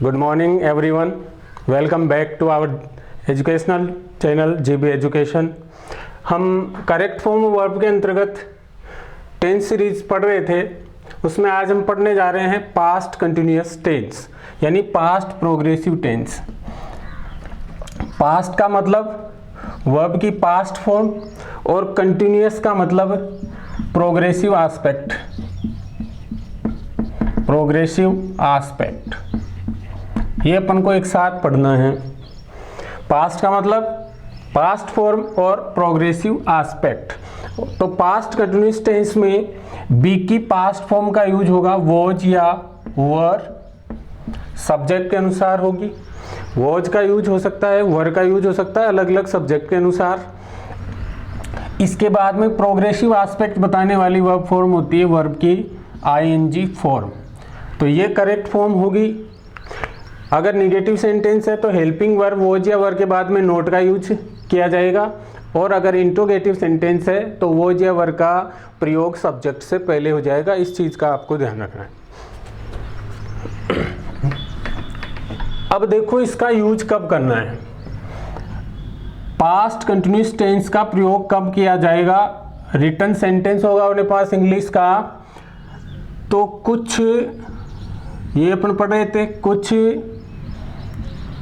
Good morning everyone, welcome back to our educational channel GB education. हम correct form verb के अंतर्गत tense series पढ़ रहे थे। उसमें आज हम पढ़ने जा रहे हैं पास्ट कंटिन्यूअस टेंस यानी पास्ट प्रोग्रेसिव टेंस। पास्ट का मतलब वर्ब की पास्ट फॉर्म और कंटिन्यूअस का मतलब प्रोग्रेसिव एस्पेक्ट। प्रोग्रेसिव एस्पेक्ट ये अपन को एक साथ पढ़ना है। पास्ट का मतलब पास्ट फॉर्म और प्रोग्रेसिव एस्पेक्ट। तो पास्ट कंटिन्यूअस टेंस में बी की पास्ट फॉर्म का यूज होगा वॉज या वर, सब्जेक्ट के अनुसार होगी। वॉज का यूज हो सकता है, वर का यूज हो सकता है, अलग अलग सब्जेक्ट के अनुसार। इसके बाद में प्रोग्रेसिव एस्पेक्ट बताने वाली वर्ब फॉर्म होती है वर्ब की आईएनजी फॉर्म। तो ये करेक्ट फॉर्म होगी। अगर निगेटिव सेंटेंस है तो हेल्पिंग वर्ब वॉज या वर के बाद में नोट का यूज किया जाएगा, और अगर इंट्रोगेटिव सेंटेंस है तो वॉज या वर का प्रयोग सब्जेक्ट से पहले हो जाएगा। इस चीज का आपको ध्यान रखना है। अब देखो इसका यूज कब करना है। पास्ट कंटिन्यूअस टेंस का प्रयोग कब किया जाएगा। रिटन सेंटेंस होगा अपने पास इंग्लिश का, तो कुछ ये अपन पढ़ रहे थे, कुछ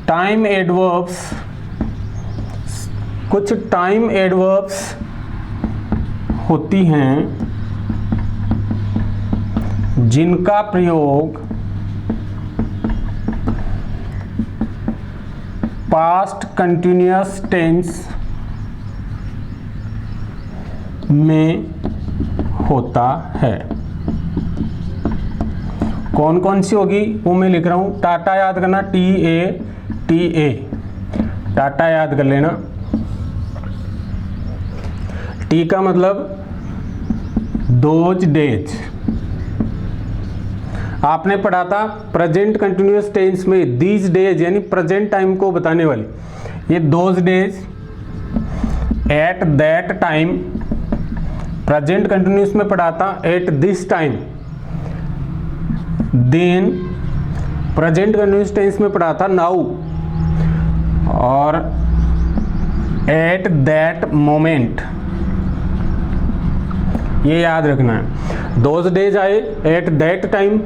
टाइम एडवर्ब्स, कुछ टाइम एडवर्ब्स होती हैं जिनका प्रयोग पास्ट कंटिन्यूअस टेंस में होता है। कौन कौन सी होगी वो मैं लिख रहा हूं। टाटा याद करना, TATA, टाटा याद कर लेना। टी का मतलब दोज डेज। आपने पढ़ा था प्रेजेंट कंटिन्यूअस टेंस में दीज डेज यानी प्रेजेंट टाइम को बताने वाली, ये those days, at that time. Present continuous में पढ़ा था at this time. Then present continuous tense में पढ़ा था नाउ, और एट दैट मोमेंट, ये याद रखना है। दोज डेज आए एट दैट टाइम,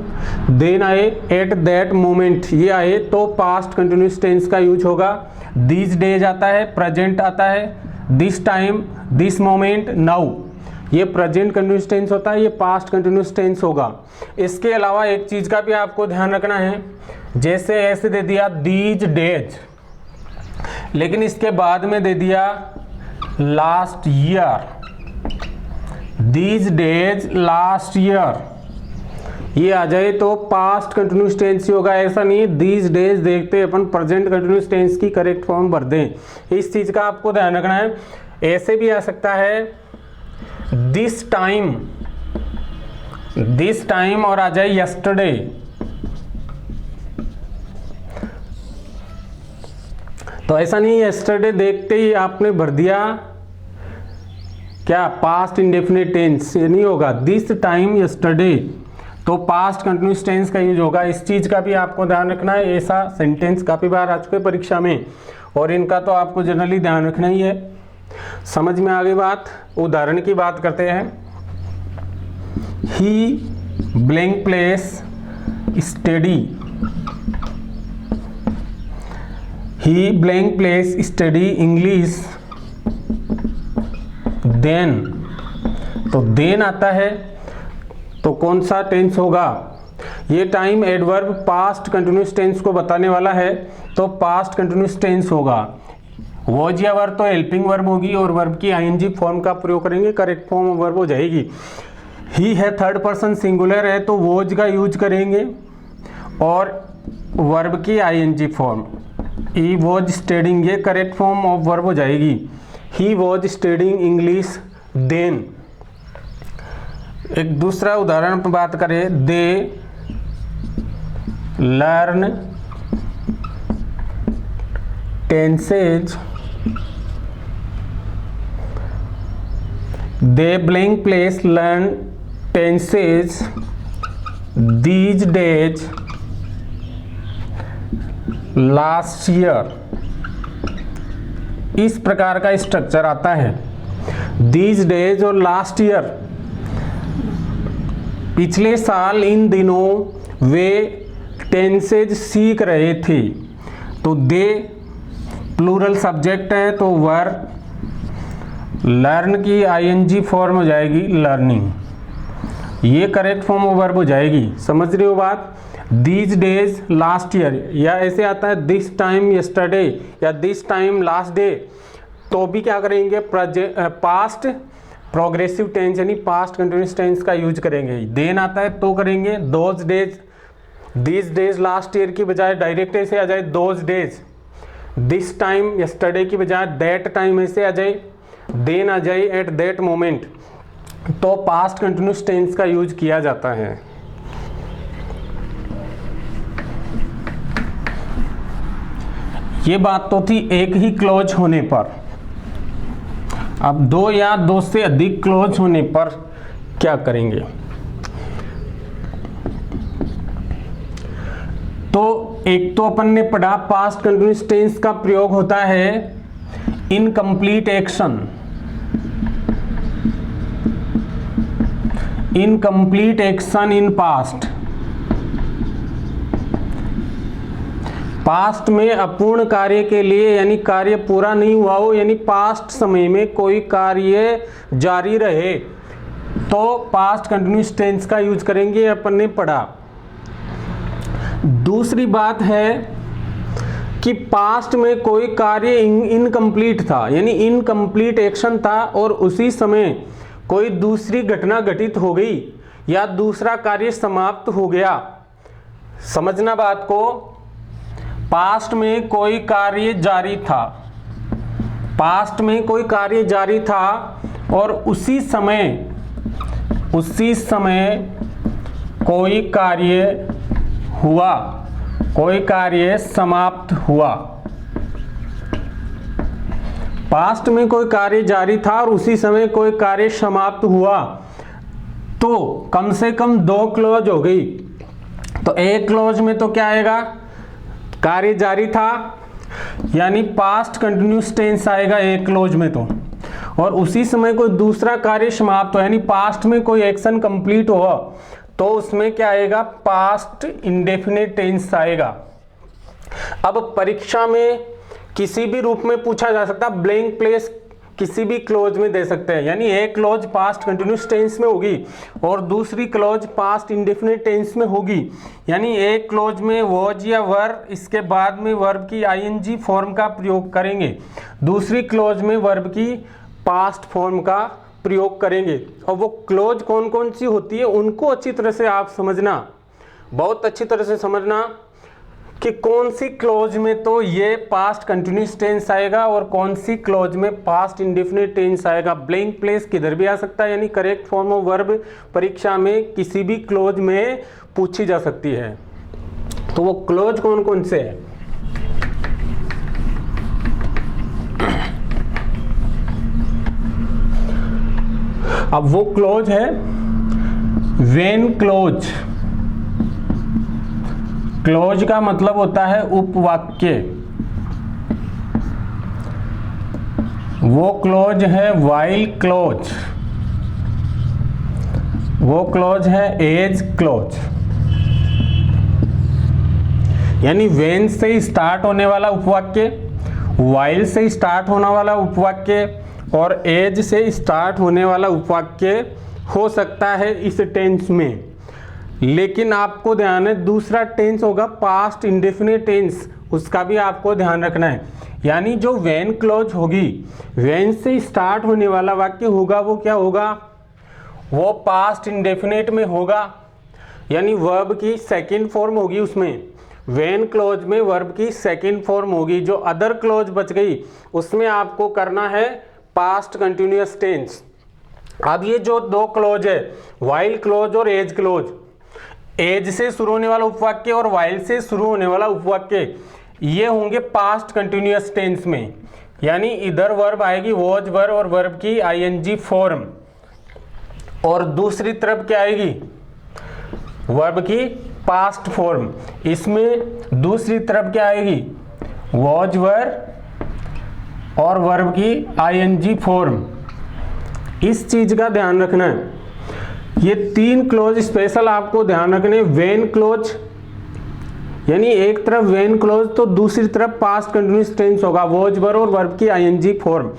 देन आए एट दैट मोमेंट, ये आए तो पास्ट कंटिन्यूअस टेंस का यूज होगा। दीज डेज आता है, प्रेजेंट आता है, this time, this moment, now, ये प्रेजेंट कंटिन्यूअस टेंस होता है, ये पास्ट कंटिन्यूअस टेंस होगा। इसके अलावा एक चीज का भी आपको ध्यान रखना है, जैसे ऐसे दे दिया दीज डेज, लेकिन इसके बाद में दे दिया last year, these days last year, ये आ जाए तो पास्ट कंटिन्यूअस टेंस ही होगा। ऐसा नहीं दीज डेज देखते अपन प्रेजेंट कंटिन्यूअस टेंस की करेक्ट फॉर्म भर दें, इस चीज का आपको ध्यान रखना है। ऐसे भी आ सकता है दिस टाइम, दिस टाइम और आ जाए यस्टरडे। तो ऐसा नहीं यस्टरडे देखते ही आपने भर दिया क्या पास्ट इंडेफिनिट टेंस, ये नहीं होगा। दिस टाइम यस्टरडे तो पास्ट कंटिन्यूअस टेंस का यूज होगा। इस चीज का भी आपको ध्यान रखना है। ऐसा सेंटेंस काफी बार आ चुके परीक्षा में, और इनका तो आपको जनरली ध्यान रखना ही है। समझ में आ गई बात। उदाहरण की बात करते हैं। He blank place study, he blank place study English then, तो देन आता है तो कौन सा टेंस होगा। ये time adverb past continuous tense को बताने वाला है, तो पास्ट कंटिन्यूअस टेंस होगा। वॉज या वर तो हेल्पिंग वर्ब होगी, और वर्ब की आईएनजी फॉर्म का प्रयोग करेंगे, करेक्ट फॉर्म वर्ब हो जाएगी। ही है थर्ड पर्सन सिंगुलर है तो वॉज का यूज करेंगे, और वर्ब की ING form he was studying, ये करेक्ट फॉर्म ऑफ वर्ब हो जाएगी। He was studying English then. एक दूसरा उदाहरण पर बात करें, they learn tenses, they blank place learn tenses these days last year, इस प्रकार का स्ट्रक्चर आता है। दीज डेज और लास्ट ईयर, पिछले साल इन दिनों वे टेंसेज सीख रहे थे। तो दे प्लूरल सब्जेक्ट है तो वर, लर्न की आईएनजी फॉर्म हो जाएगी लर्निंग, ये करेक्ट फॉर्म ऑफ वर्ब हो जाएगी। समझ रहे हो बात? दीज डेज लास्ट ईयर, या ऐसे आता है दिस टाइम यस्टरडे या दिस टाइम लास्ट डे, तो भी क्या करेंगे? पास्ट प्रोग्रेसिव टेंस यानी पास्ट कंटिन्यूअस टेंस का यूज करेंगे। देन आता है तो करेंगे those days, this days last year की बजाय डायरेक्ट ऐसे आ जाए those days, this time yesterday की बजाय दैट टाइम ऐसे आ जाए, देन आ जाए एट दैट मोमेंट, तो पास्ट कंटिन्यूअस टेंस का यूज किया जाता है। ये बात तो थी एक ही क्लॉज होने पर। अब दो या दो से अधिक क्लॉज होने पर क्या करेंगे? तो एक तो अपन ने पढ़ा पास्ट कंटिन्यूअस टेंस का प्रयोग होता है incomplete action, incomplete action in past, past में अपूर्ण कार्य के लिए, यानी कार्य पूरा नहीं हुआ हो, यानी पास्ट समय में कोई कार्य जारी रहे तो पास्ट कंटिन्यूअस टेंस का यूज करेंगे, अपन ने पढ़ा। दूसरी बात है कि पास्ट में कोई कार्य इनकम्प्लीट था, यानी इनकम्प्लीट एक्शन था और उसी समय कोई दूसरी घटना घटित हो गई या दूसरा कार्य समाप्त हो गया। समझना बात को, पास्ट में कोई कार्य जारी था, पास्ट में कोई कार्य जारी था और उसी समय कोई कार्य हुआ, कोई कार्य समाप्त हुआ। पास्ट में कोई कार्य जारी था और उसी समय कोई कार्य समाप्त हुआ, तो कम से कम दो क्लॉज हो गई। तो एक क्लॉज में तो क्या आएगा? कार्य जारी था, यानी पास्ट कंटिन्यूअस टेंस आएगा एक क्लॉज में तो, और उसी समय कोई दूसरा कार्य समाप्त हो, यानी पास्ट में कोई एक्शन कंप्लीट हुआ तो उसमें क्या आएगा? पास्ट इंडेफिनिट टेंस आएगा। अब परीक्षा में किसी भी रूप में पूछा जा सकता है, ब्लैंक प्लेस किसी भी क्लॉज में दे सकते हैं, यानी एक क्लॉज पास्ट कंटिन्यूअस टेंस में होगी और दूसरी क्लॉज पास्ट इंडेफिनिट टेंस में होगी, यानी एक क्लॉज में वॉज या वर, इसके बाद में वर्ब की आईएनजी फॉर्म का प्रयोग करेंगे, दूसरी क्लॉज में वर्ब की पास्ट फॉर्म का प्रयोग करेंगे। और वो क्लॉज कौन कौन सी होती है उनको अच्छी तरह से आप समझना, बहुत अच्छी तरह से समझना कि कौन सी क्लॉज में तो ये पास्ट कंटिन्यूअस टेंस आएगा और कौन सी क्लॉज में पास्ट इंडेफिनिट टेंस आएगा। ब्लैंक प्लेस किधर भी आ सकता है, यानी करेक्ट फॉर्म ऑफ वर्ब परीक्षा में किसी भी क्लॉज में पूछी जा सकती है। तो वो क्लॉज कौन कौन से है? अब वो क्लॉज है व्हेन क्लॉज। क्लॉज का मतलब होता है उपवाक्य। वो क्लॉज है व्हाइल क्लॉज, वो क्लॉज है एज क्लॉज, यानी व्हेन से स्टार्ट होने वाला उपवाक्य, व्हाइल से स्टार्ट होने वाला उपवाक्य और एज से स्टार्ट होने वाला उपवाक्य हो सकता है इस टेंस में। लेकिन आपको ध्यान है दूसरा टेंस होगा पास्ट इंडेफिनिट टेंस, उसका भी आपको ध्यान रखना है। यानी जो व्हेन क्लॉज होगी, व्हेन से स्टार्ट होने वाला वाक्य होगा, वो क्या होगा? वो पास्ट इंडेफिनिट में होगा, यानी वर्ब की सेकंड फॉर्म होगी उसमें। व्हेन क्लॉज में वर्ब की सेकंड फॉर्म होगी। जो अदर क्लॉज बच गई उसमें आपको करना है पास्ट कंटिन्यूअस टेंस। अब ये जो दो क्लॉज है, व्हाइल क्लॉज और एज क्लॉज, एज से शुरू होने वाला उपवाक्य और व्हाइल से शुरू होने वाला उपवाक्य, ये होंगे पास्ट कंटिन्यूअस टेंस में, यानी इधर वर्ब आएगी वॉज वर और वर्ब की आईएनजी फॉर्म, और दूसरी तरफ क्या आएगी? वर्ब की पास्ट फॉर्म, इसमें दूसरी तरफ क्या आएगी, वॉज वर और वर्ब की आईएनजी फॉर्म। इस चीज का ध्यान रखना है। ये 3 क्लोज स्पेशल आपको ध्यान रखने, वेन क्लोज यानी एक तरफ वेन क्लोज तो दूसरी तरफ पास्ट कंटिन्यूअस टेंस होगा, वॉज वर और वर्ब की आईएनजी फॉर्म।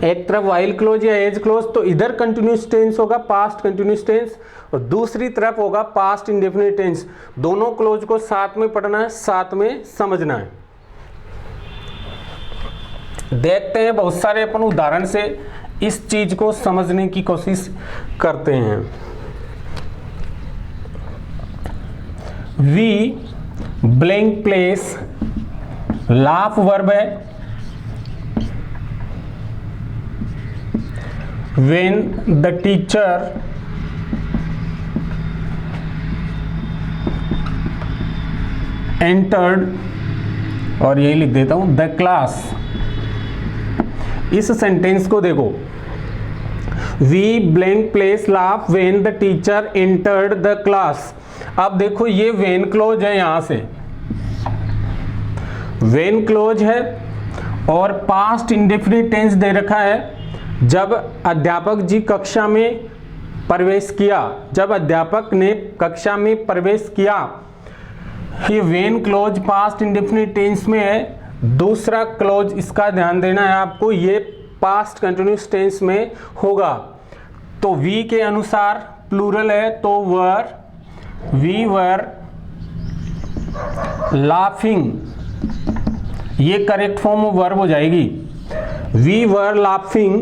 एक तरफ वाइल क्लोज या एज क्लोज तो इधर कंटिन्यूअस टेंस होगा, पास्ट कंटिन्यूअस टेंस, और दूसरी तरफ होगा पास्ट इंडेफिनिट टेंस। दोनों क्लोज को साथ में पढ़ना है, साथ में समझना है। देखते हैं बहुत सारे अपन उदाहरण से इस चीज को समझने की कोशिश करते हैं। We blank place laugh verb है, when the teacher entered, और यही लिख देता हूं द क्लास। इस सेंटेंस को देखो, we blank place laugh when the teacher entered the class। अब देखो ये वेन क्लोज है, यहां से वेन क्लोज है और पास्ट इंडेफिनिट टेंस दे रखा है। जब अध्यापक जी कक्षा में प्रवेश किया, जब अध्यापक ने कक्षा में प्रवेश किया, ये when clause past indefinite tense में है। दूसरा क्लोज इसका ध्यान देना है आपको, ये पास्ट कंटिन्यूअस टेंस में होगा। तो वी के अनुसार प्लूरल है तो वर, वी वर लाफिंग, ये करेक्ट फॉर्म ऑफ वर्ब हो जाएगी। We were laughing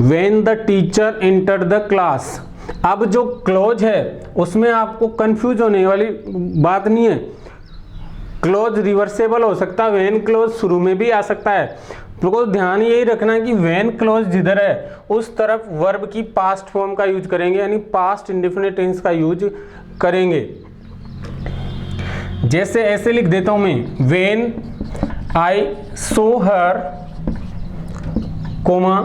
when the teacher entered the class. अब जो क्लोज है उसमें आपको कंफ्यूज होने वाली बात नहीं है। क्लोज रिवर्सेबल हो सकता है, व्हेन क्लोज शुरू में भी आ सकता है। तो ध्यान यही रखना कि व्हेन क्लोज जिधर है उस तरफ वर्ब की पास्ट फॉर्म का यूज करेंगे, यानी पास्ट इंडेफिनिट टेंस का यूज करेंगे। जैसे ऐसे लिख देता हूं मैं, when I saw her comma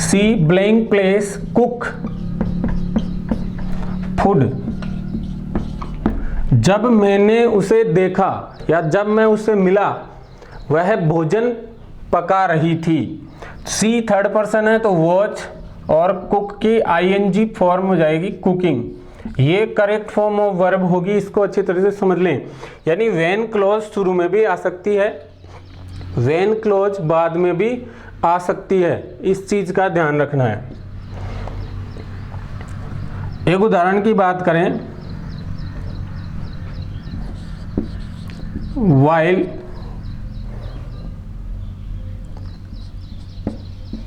she blank place cook food. जब मैंने उसे देखा या जब मैं उसे मिला वह भोजन पका रही थी। सी थर्ड पर्सन है तो वॉच और कुक की आईएनजी फॉर्म हो जाएगी कुकिंग। ये करेक्ट फॉर्म ऑफ वर्ब होगी, इसको अच्छी तरह से समझ लें। यानी व्हेन क्लोज शुरू में भी आ सकती है, व्हेन क्लोज बाद में भी आ सकती है, इस चीज का ध्यान रखना है। एक उदाहरण की बात करें, while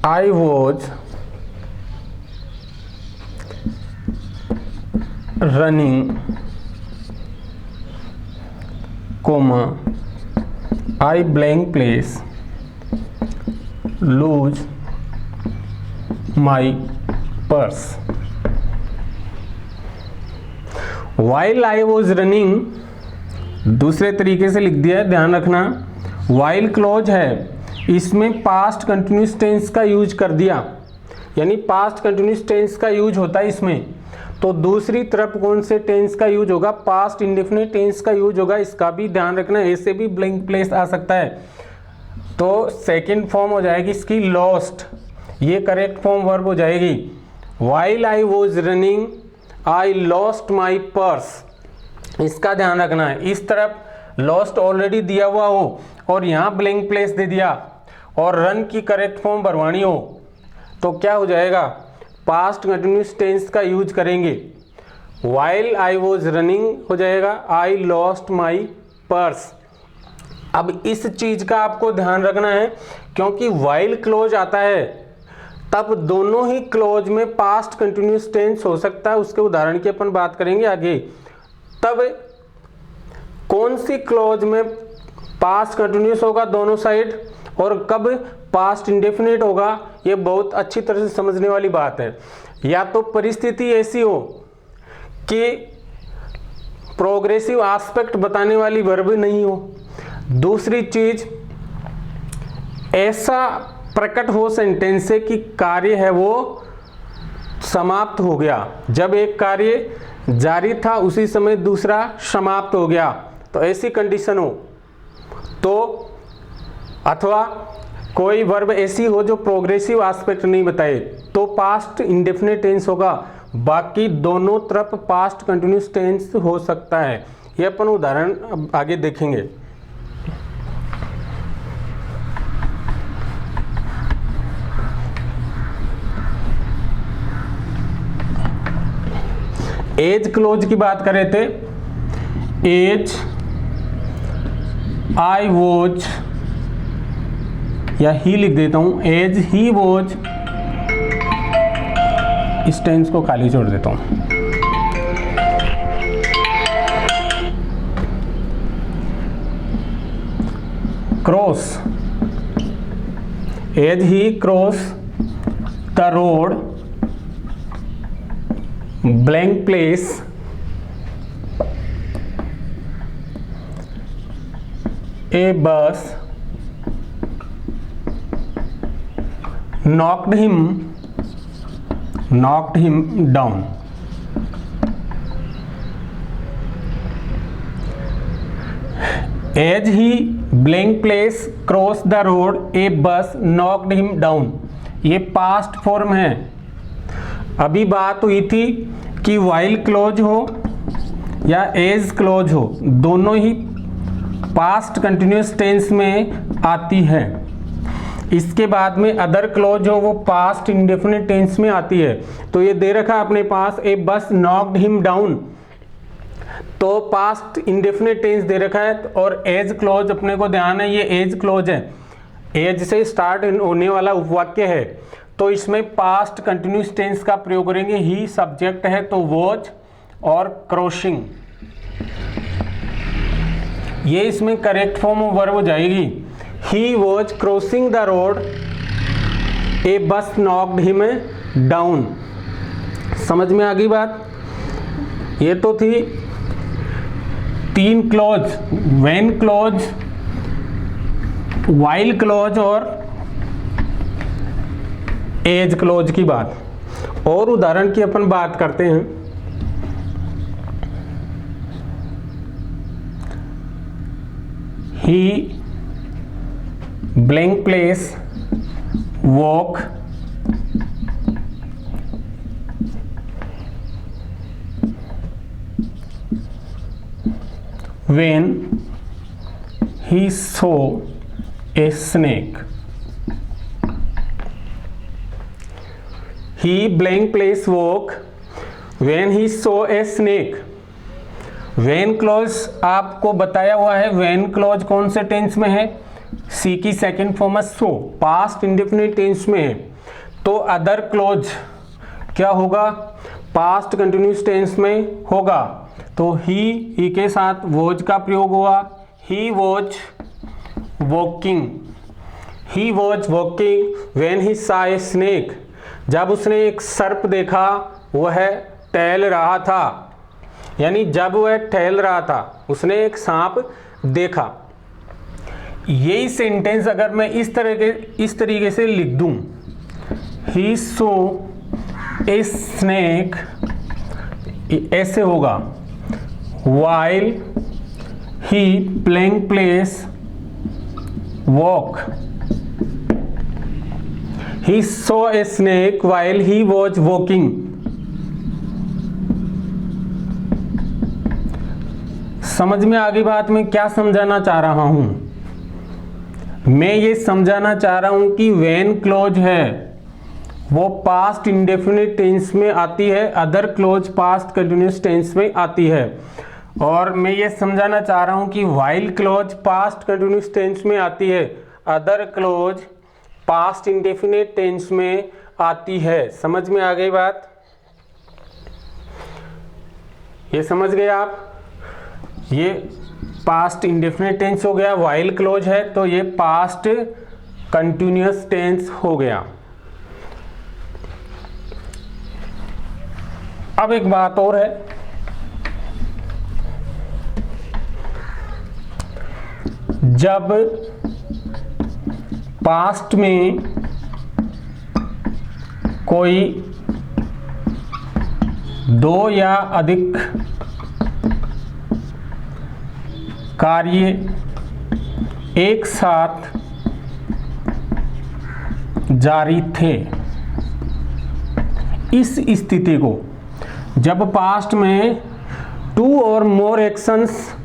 I was running, comma, I blank place lose my purse। While I was running दूसरे तरीके से लिख दिया है, ध्यान रखना। while क्लोज है, इसमें पास्ट कंटिन्यूअस टेंस का यूज कर दिया, यानी पास्ट कंटिन्यूअस टेंस का यूज होता है इसमें। तो दूसरी तरफ कौन से टेंस का यूज होगा, पास्ट इंडेफिनिट टेंस का यूज होगा, इसका भी ध्यान रखना। ऐसे भी ब्लैंक प्लेस आ सकता है, तो सेकंड फॉर्म हो जाएगी इसकी लॉस्ट, ये करेक्ट फॉर्म वर्ब हो जाएगी। while I was running I lost my purse, इसका ध्यान रखना है। इस तरफ लॉस्ट ऑलरेडी दिया हुआ हो और यहाँ ब्लैंक प्लेस दे दिया और रन की करेक्ट फॉर्म भरवानी हो तो क्या हो जाएगा, पास्ट कंटिन्यूअस टेंस का यूज करेंगे। while I was running हो जाएगा I lost my purse। अब इस चीज का आपको ध्यान रखना है, क्योंकि while क्लोज आता है तब दोनों ही क्लोज में पास्ट कंटिन्यूअस टेंस हो सकता है। उसके उदाहरण की अपन बात करेंगे आगे। तब कौन सी क्लोज में पास्ट कंटिन्यूअस होगा दोनों साइड और कब पास्ट इंडेफिनिट होगा, ये बहुत अच्छी तरह से समझने वाली बात है। या तो परिस्थिति ऐसी हो कि प्रोग्रेसिव एस्पेक्ट बताने वाली वर्ब नहीं हो, दूसरी चीज ऐसा प्रकट हो सेंटेंस से कि कार्य है वो समाप्त हो गया। जब एक कार्य जारी था उसी समय दूसरा समाप्त हो गया, तो ऐसी कंडीशन हो तो, अथवा कोई वर्ब ऐसी हो जो प्रोग्रेसिव एस्पेक्ट नहीं बताए तो पास्ट इंडेफिनिट टेंस होगा। बाकी दोनों तरफ पास्ट कंटिन्यूस टेंस हो सकता है। ये अपन उदाहरण अब आगे देखेंगे। एज क्लोज की बात कर रहे थे। एज आई वॉज, या ही लिख देता हूं, एज ही वॉज, इस टेंस को खाली छोड़ देता हूं। Cross, as he cross the road blank place a bus knocked him down. As he blank place crossed the road a bus knocked him down, ये पास्ट फॉर्म है। अभी बात हुई थी कि वाइल क्लोज हो या एज क्लोज हो, दोनों ही पास्ट कंटिन्यूस टेंस में आती है। इसके बाद में अदर क्लोज हो वो पास्ट इंडेफिनिट टेंस में आती है। तो ये दे रखा अपने पास, ए बस नॉक्ड हिम डाउन, तो पास्ट इंडेफिनिट टेंस दे रखा है। और एज क्लोज अपने को ध्यान है, ये एज क्लोज है, एज से स्टार्ट होने वाला उपवाक्य है, तो इसमें पास्ट कंटिन्यूस टेंस का प्रयोग करेंगे। ही सब्जेक्ट है तो वॉज और क्रॉसिंग, ये इसमें करेक्ट फॉर्म ऑफ वर्ब हो जाएगी। He was crossing the road a bus knocked him down. समझ में आ गई बात? ये तो थी 3 clause, when clause, while clause और एज क्लोज की बात। और उदाहरण की अपन बात करते हैं। He blank place walk when he saw a snake. He blank place walk when he saw a snake. When clause आपको बताया हुआ है, when clause कौन से टेंस में है? सी की second form saw, past indefinite tense में है। तो अदर क्लोज क्या होगा? पास्ट कंटिन्यूस टेंस में होगा। तो ही के साथ वॉज का प्रयोग हुआ। He was walking, he was walking when he saw a snake, जब उसने एक सर्प देखा, वह टहल रहा था, यानी जब वह टहल रहा था उसने एक सांप देखा। यही सेंटेंस अगर मैं इस तरीके से लिख दूं, ही सो ए स्नेक, ऐसे होगा। While he blank place walk, He saw a snake while he was walking. समझ में आ गई बात? मैं क्या समझाना चाह रहा हूं? मैं ये समझाना चाह रहा हूं कि when क्लोज है वो पास्ट इंडेफिनिट टेंस में आती है, other clause past continuous tense में आती है। और मैं ये समझाना चाह रहा हूं कि while clause past continuous tense में आती है, other clause past indefinite tense में आती है। समझ में आ गई बात? ये समझ गए आप? ये पास्ट इंडेफिनिट टेंस हो गया, वाइल क्लोज है तो ये पास्ट कंटिन्यूअस टेंस हो गया। अब एक बात और है, जब पास्ट में कोई दो या अधिक कार्य एक साथ जारी थे। इस स्थिति को जब पास्ट में टू और more actions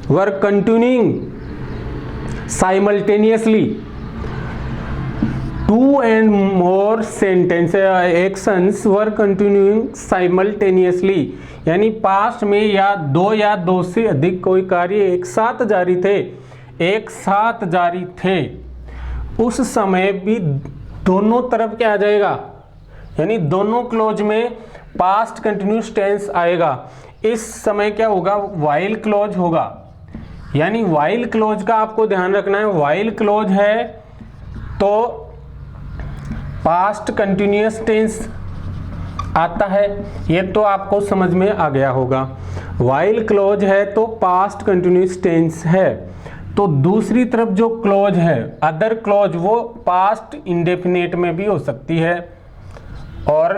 were continuing simultaneously, two and more sentence actions were continuing simultaneously, यानी पास्ट में या दो से अधिक कोई कार्य एक साथ जारी थे, उस समय भी दोनों तरफ क्या आ जाएगा, यानी दोनों क्लोज में पास्ट कंटिन्यूस टेंस आएगा। इस समय क्या होगा, वाइल क्लोज होगा। यानी वाइल क्लोज का आपको ध्यान रखना है, वाइल क्लोज है तो पास्ट कंटिन्यूस टेंस आता है, ये तो आपको समझ में आ गया होगा। वाइल क्लोज है तो पास्ट कंटिन्यूस टेंस है। तो दूसरी तरफ जो क्लोज है अदर क्लोज, वो पास्ट इंडेफिनिट में भी हो सकती है और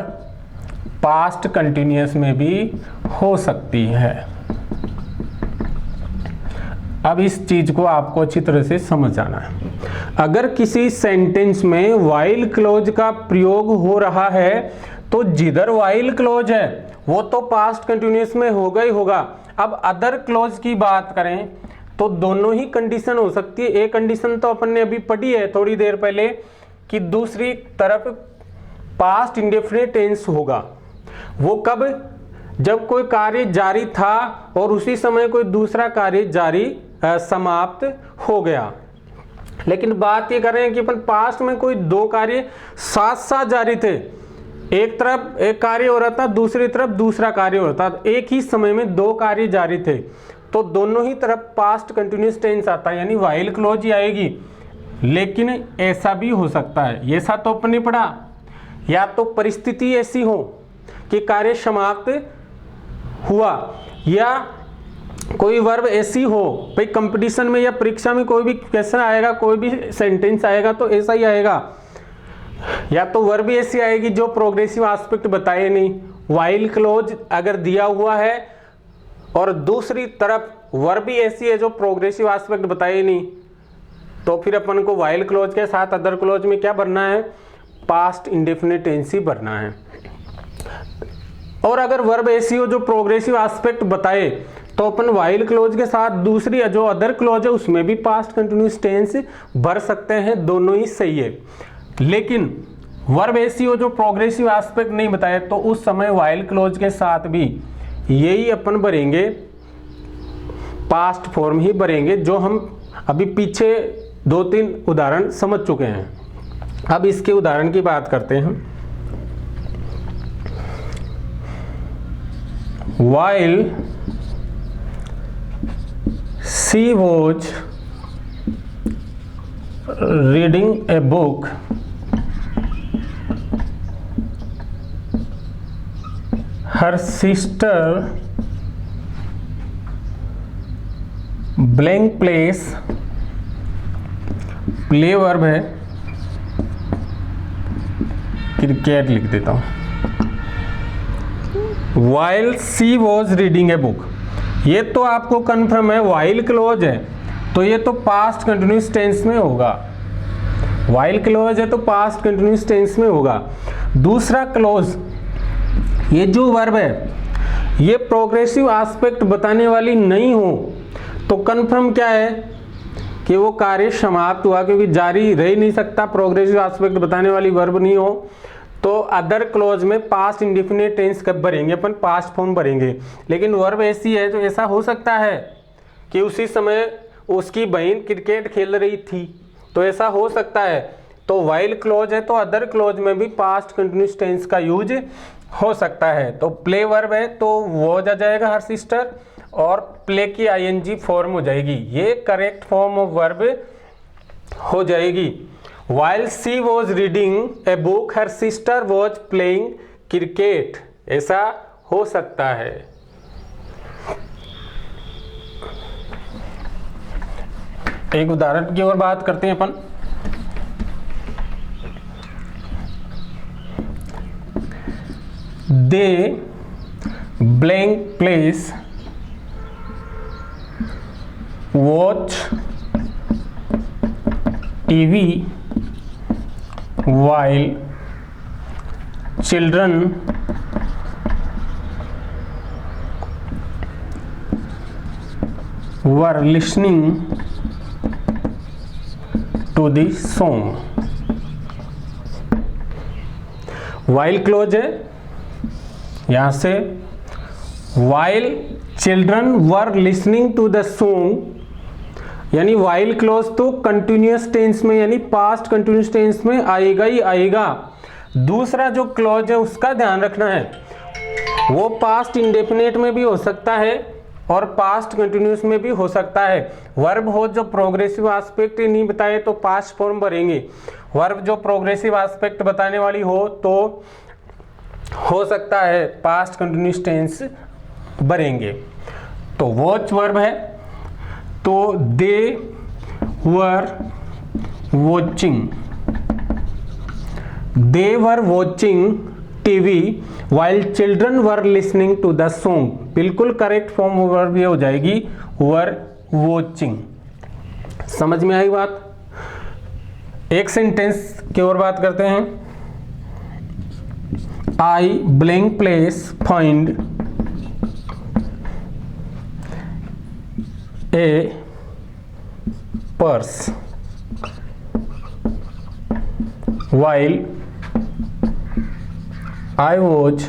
पास्ट कंटिन्यूस में भी हो सकती है। अब इस चीज को आपको अच्छी तरह से समझ आना है। अगर किसी सेंटेंस में वाइल क्लोज का प्रयोग हो रहा है तो जिधर वाइल क्लोज है वो तो पास्ट कंटिन्यूस में होगा ही होगा। अब अदर क्लोज की बात करें तो दोनों ही कंडीशन हो सकती है। एक कंडीशन तो अपन ने अभी पढ़ी है थोड़ी देर पहले कि दूसरी तरफ पास्ट इंडेफिनिट टेंस होगा। वो कब, जब कोई कार्य जारी था और उसी समय कोई दूसरा कार्य जारी समाप्त हो गया। लेकिन बात ये कर रहे हैं कि अपन पास्ट में कोई दो कार्य साथ साथ जारी थे, एक तरफ एक कार्य हो रहा था, दूसरी तरफ दूसरा कार्य हो रहा था, एक ही समय में दो कार्य जारी थे, तो दोनों ही तरफ पास्ट कंटिन्यूस टेंस आता है, यानी वाइल क्लोज ही आएगी। लेकिन ऐसा भी हो सकता है, ये सा तो अपन ने पढ़ा, या तो परिस्थिति ऐसी हो कि कार्य समाप्त हुआ, या कोई वर्ब ऐसी हो, भाई कंपटीशन में या परीक्षा में कोई भी क्वेश्चन आएगा, कोई भी सेंटेंस आएगा तो ऐसा ही आएगा, या तो वर्ब भी ऐसी आएगी जो प्रोग्रेसिव एस्पेक्ट बताए नहीं, वाइल क्लोज अगर दिया हुआ है, और दूसरी तरफ वर्ब भी ऐसी है जो प्रोग्रेसिव एस्पेक्ट बताए नहीं, तो फिर अपन को वाइल क्लोज के साथ अदर क्लोज में क्या भरना है, पास्ट इंडेफिनिट टेंस ही भरना है। और अगर वर्ब ऐसी हो जो प्रोग्रेसिव एस्पेक्ट बताए तो अपन वाइल क्लोज के साथ दूसरी जो अदर क्लोज है उसमें भी पास्ट कंटिन्यूस टेंस भर सकते हैं, दोनों ही सही है। लेकिन वर्ब ऐसी हो जो प्रोग्रेसिव एस्पेक्ट नहीं बताए तो उस समय वाइल क्लोज के साथ भी यही अपन भरेंगे, पास्ट फॉर्म ही भरेंगे, जो हम अभी पीछे 2-3 उदाहरण समझ चुके हैं। अब इसके उदाहरण की बात करते हैं। While she was reading a book, her sister blank place, play verb है, क्रिकेट लिख देता हूँ। While she was reading a book, ये तो आपको कन्फर्म है, वाइल क्लोज है तो ये तो पास्ट कंटिन्यूस टेंस में होगा। वाइल क्लोज है तो पास्ट कंटिन्यूस टेंस में होगा। दूसरा क्लोज, ये जो वर्ब है ये प्रोग्रेसिव एस्पेक्ट बताने वाली नहीं हो तो कन्फर्म क्या है कि वो कार्य समाप्त हुआ, क्योंकि जारी रह नहीं सकता, प्रोग्रेसिव एस्पेक्ट बताने वाली वर्ब नहीं हो। तो अदर क्लोज में पास्ट इंडेफिनिट टेंस कब भरेंगे, अपन पास्ट फॉर्म भरेंगे। लेकिन वर्ब ऐसी है तो ऐसा हो सकता है कि उसी समय उसकी बहन क्रिकेट खेल रही थी, तो ऐसा हो सकता है। तो वाइल क्लोज है तो अदर क्लोज में भी पास्ट कंटिन्यूस टेंस का यूज हो सकता है। तो प्ले वर्ब है तो वो जा जाएगा हर सिस्टर, और प्ले की आईएनजी फॉर्म हो जाएगी, ये करेक्ट फॉर्म ऑफ वर्ब हो जाएगी। While she was reading a book, her sister was playing cricket, ऐसा हो सकता है। एक उदाहरण की ओर बात करते हैं अपन। They blank place watch TV while children were listening to the song। while clause है, यहां से while children were listening to the song, यानी while क्लोज तो कंटिन्यूअस टेंस में यानी पास्ट कंटिन्यूअस टेंस में आएगा ही आएगा। दूसरा जो क्लॉज है उसका ध्यान रखना है, वो पास्ट इंडेफिनेट में भी हो सकता है और पास्ट कंटिन्यूअस में भी हो सकता है। वर्ब हो जो प्रोग्रेसिव एस्पेक्ट नहीं बताए तो पास्ट फॉर्म भरेंगे, वर्ब जो प्रोग्रेसिव एस्पेक्ट बताने वाली हो तो हो सकता है पास्ट कंटिन्यूअस टेंस भरेंगे। तो वॉच वर्ब है, तो they were watching TV while children were listening to the song. बिल्कुल करेक्ट फॉर्म वर्ब ये हो जाएगी वर वॉचिंग। समझ में आई बात? एक सेंटेंस की और बात करते हैं। आई blank place find A purse while I was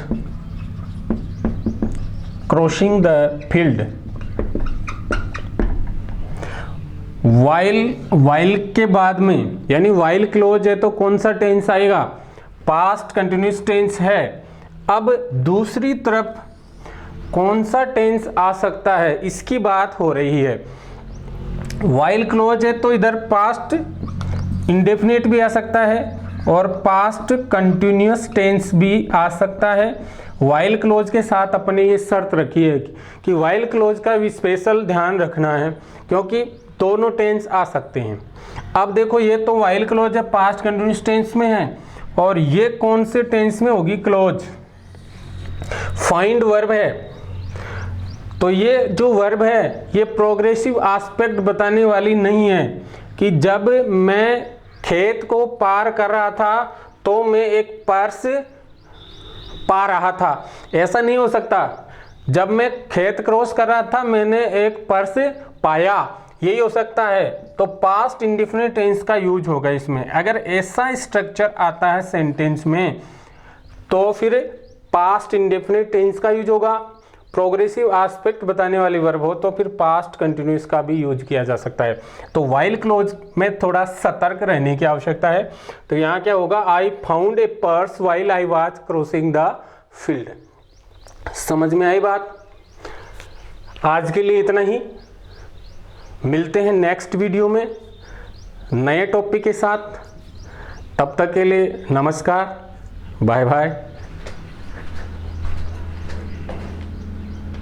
crossing the field। while के बाद में यानी while क्लोज है तो कौन सा टेंस आएगा? पास्ट कंटिन्यूस टेंस है। अब दूसरी तरफ कौन सा टेंस आ सकता है इसकी बात हो रही है। while क्लोज है तो इधर पास्ट इंडेफिनिट भी आ सकता है और पास्ट कंटिन्यूअस टेंस भी आ सकता है। while क्लोज के साथ अपने ये शर्त रखी है कि while क्लोज का भी स्पेशल ध्यान रखना है क्योंकि दोनों टेंस आ सकते हैं। अब देखो ये तो while क्लोज है, पास्ट कंटिन्यूअस टेंस में है, और ये कौन से टेंस में होगी? क्लोज। फाइंड वर्ब है, तो ये जो वर्ब है ये प्रोग्रेसिव एस्पेक्ट बताने वाली नहीं है कि जब मैं खेत को पार कर रहा था तो मैं एक पर्स पा रहा था, ऐसा नहीं हो सकता। जब मैं खेत क्रॉस कर रहा था मैंने एक पर्स पाया, यही हो सकता है। तो पास्ट इंडेफिनिट टेंस का यूज होगा इसमें। अगर ऐसा स्ट्रक्चर आता है सेंटेंस में तो फिर पास्ट इंडेफिनिट टेंस का यूज होगा। प्रोग्रेसिव एस्पेक्ट बताने वाली वर्ब हो तो फिर पास्ट कंटिन्यूअस का भी यूज किया जा सकता है। तो while क्लोज में थोड़ा सतर्क रहने की आवश्यकता है। तो यहाँ क्या होगा? I found a purse while I was crossing the field. समझ में आई बात? आज के लिए इतना ही, मिलते हैं नेक्स्ट वीडियो में नए टॉपिक के साथ। तब तक के लिए नमस्कार, बाय बाय।